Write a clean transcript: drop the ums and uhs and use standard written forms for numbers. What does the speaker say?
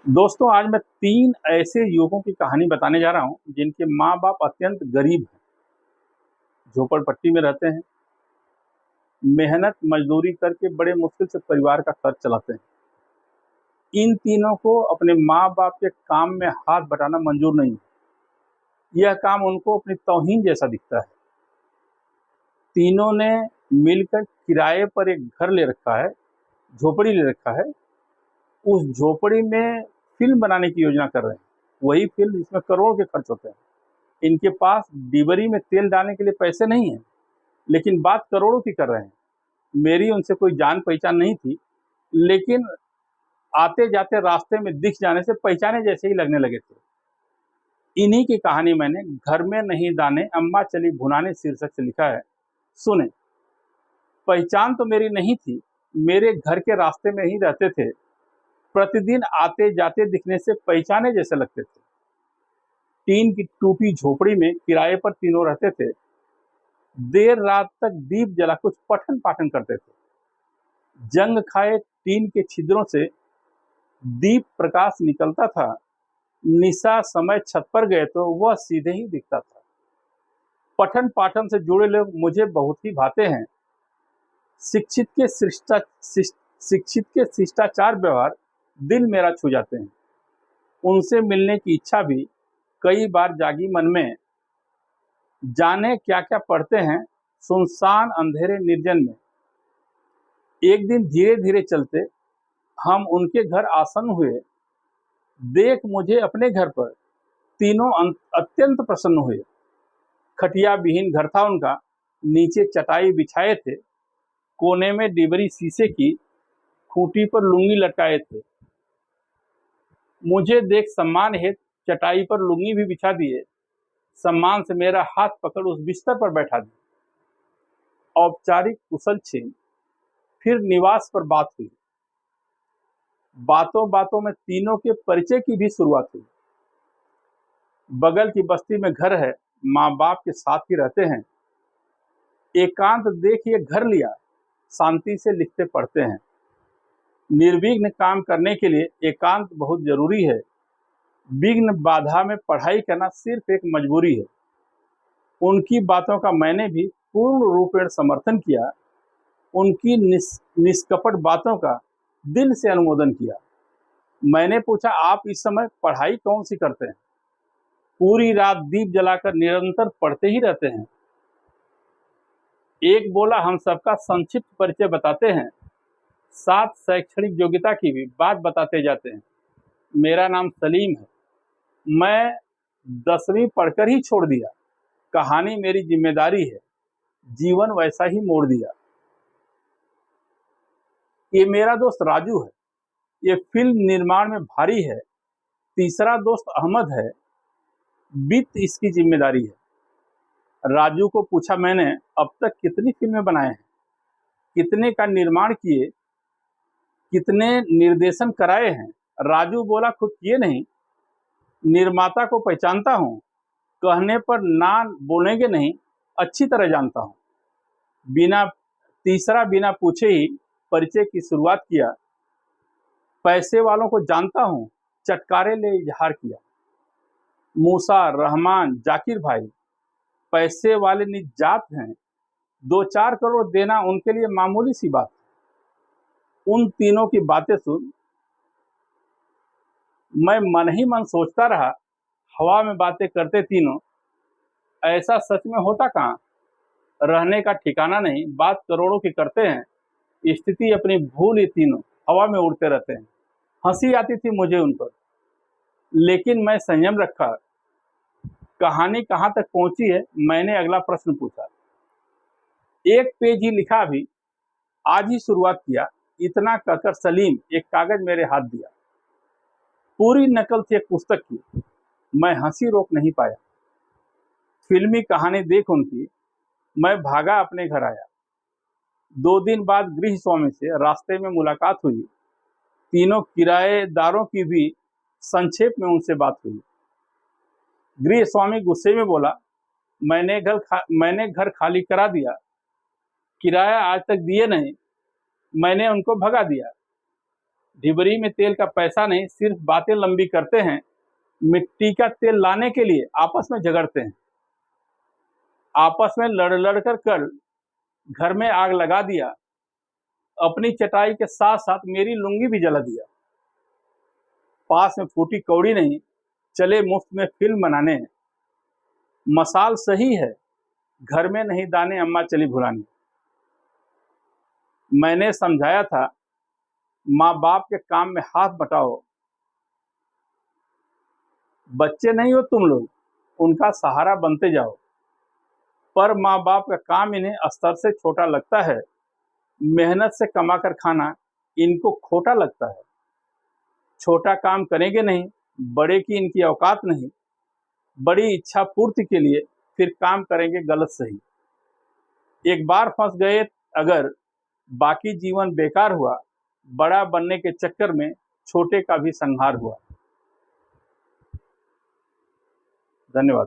दोस्तों, आज मैं 3 ऐसे युवकों की कहानी बताने जा रहा हूँ, जिनके माँ-बाप अत्यंत गरीब हैं, झोपड़पट्टी में रहते हैं, मेहनत मज़दूरी करके बड़े मुश्किल से परिवार का खर्च चलाते हैं। इन तीनों को अपने माँ-बाप के काम में हाथ बटाना मंज़ूर नहीं है। यह काम उनको अपनी तौहीन जैसा दिखता है। तीनों ने मिलकर किराए पर एक घर ले रखा है, झोपड़ी ले रखा है। उस झोपड़ी में फ़िल्म बनाने की योजना कर रहे हैं। वही फ़िल्म जिसमें करोड़ों के खर्च होते हैं। इनके पास डिबरी में तेल डालने के लिए पैसे नहीं हैं, लेकिन बात करोड़ों की कर रहे हैं। मेरी उनसे कोई जान-पहचान नहीं थी, लेकिन आते-जाते रास्ते में दिख जाने से पहचाने जैसे ही लगने लगे थे। इन्हीं की कहानी मैंने घर में नहीं दाने अम्मा चली भुनाने शीर्षक से लिखा है। सुनें, पहचान तो मेरी नहीं थी, मेरे घर के रास्ते में ही रहते थे। प्रतिदिन आते-जाते दिखने से पहचाने जैसे लगते थे। टीन की टूटी झोपड़ी में किराए पर तीनों रहते थे। देर रात तक दीप जला कुछ पठन-पाठन करते थे। जंग खाए टीन के छिद्रों से दीप प्रकाश निकलता था। निशा समय छत पर गए तो वह सीधे ही दिखता था। पठन-पाठन से जुड़े लोग मुझे बहुत ही भाते हैं। शिक्षित के शिष्टाचार व्यवहार दिल मेरा छू जाते हैं। उनसे मिलने की इच्छा भी कई बार जागी मन में। जाने क्या-क्या पढ़ते हैं सुनसान अंधेरे निर्जन में। एक दिन धीरे-धीरे चलते हम उनके घर आसन्न हुए। देख मुझे अपने घर पर तीनों अत्यंत प्रसन्न हुए। खटिया विहीन घर था उनका, नीचे चटाई बिछाए थे, कोने में डिबरी शीशे की, खूंटी पर लुंगी लटकाए थे। मुझे देख सम्मान हेतु चटाई पर लुंगी भी बिछा दिए। सम्मान से मेरा हाथ पकड़ उस बिस्तर पर बैठा दिया। औपचारिक कुशल-छेन, फिर निवास पर बात हुई। बातों-बातों में तीनों के परिचय की भी शुरुआत हुई। बगल की बस्ती में घर है, माँ-बाप के साथ ही रहते हैं। एकांत देख ये घर लिया, शांति से लिखते पढ़ते हैं। निर्विघ्न काम करने के लिए एकांत बहुत जरूरी है। विघ्न बाधा में पढ़ाई करना सिर्फ एक मजबूरी है। उनकी बातों का मैंने भी पूर्ण रूपेण समर्थन किया। उनकी निष्कपट बातों का दिल से अनुमोदन किया। मैंने पूछा, आप इस समय पढ़ाई कौन सी करते हैं? पूरी रात दीप जलाकर निरंतर पढ़ते ही रहते हैं। एक बोला, हम सबका संक्षिप्त परिचय बताते हैं, साथ शैक्षणिक योग्यता की भी बात बताते जाते हैं। मेरा नाम सलीम है, मैं 10वीं पढ़कर ही छोड़ दिया। कहानी मेरी जिम्मेदारी है, जीवन वैसा ही मोड़ दिया। ये मेरा दोस्त राजू है, ये फिल्म निर्माण में भारी है। तीसरा दोस्त अहमद है, वित्त इसकी जिम्मेदारी है। राजू को पूछा मैंने, अब तक कितनी फिल्में बनाए हैं, कितने का निर्माण किए, कितने निर्देशन कराए हैं? राजू बोला, खुद किए नहीं, निर्माता को पहचानता हूँ, कहने पर ना बोलेंगे नहीं, अच्छी तरह जानता हूँ। बिना पूछे ही परिचय की शुरुआत किया। पैसे वालों को जानता हूँ, चटकारे ले इजहार किया। मूसा, रहमान, जाकिर भाई पैसे वाले निज जात हैं, 2-4 करोड़ देना उनके लिए मामूली सी बात। उन तीनों की बातें सुन मैं मन ही मन सोचता रहा, हवा में बातें करते तीनों, ऐसा सच में होता कहाँ? रहने का ठिकाना नहीं, बात करोड़ों की करते हैं, स्थिति अपनी भूल ये तीनों हवा में उड़ते रहते हैं। हंसी आती थी मुझे उन पर, लेकिन मैं संयम रखा। कहानी कहाँ तक पहुंची है, मैंने अगला प्रश्न पूछा। 1 पेज ही लिखा, अभी आज ही शुरुआत किया। इतना कहकर सलीम एक कागज मेरे हाथ दिया। पूरी नकल थी एक पुस्तक की। मैं हंसी रोक नहीं पाया। फिल्मी कहानी देख उनकी मैं भागा अपने घर आया। 2 दिन बाद गृह स्वामी से रास्ते में मुलाकात हुई। तीनों किराएदारों की भी संक्षेप में उनसे बात हुई। गृह स्वामी गुस्से में बोला, मैंने घर खाली करा दिया, किराया आज तक दिए नहीं, मैंने उनको भगा दिया। ढिबरी में तेल का पैसा नहीं, सिर्फ बातें लंबी करते हैं। मिट्टी का तेल लाने के लिए आपस में झगड़ते हैं। आपस में लड़ लड़ कर घर में आग लगा दिया। अपनी चटाई के साथ साथ मेरी लुंगी भी जला दिया। पास में फूटी कौड़ी नहीं, चले मुफ्त में फिल्म बनाने। मसाल सही है, घर में नहीं दाने, अम्मा चली भुलाने। मैंने समझाया था, माँ बाप के काम में हाथ बटाओ। बच्चे नहीं हो तुम लोग, उनका सहारा बनते जाओ। पर माँ बाप का काम इन्हें अस्तर से छोटा लगता है। मेहनत से कमा कर खाना इनको खोटा लगता है। छोटा काम करेंगे नहीं, बड़े की इनकी औकात नहीं। बड़ी इच्छा पूर्ति के लिए फिर काम करेंगे गलत सही। एक बार फंस गए अगर, बाकी जीवन बेकार हुआ। बड़ा बनने के चक्कर में छोटे का भी संहार हुआ। धन्यवाद।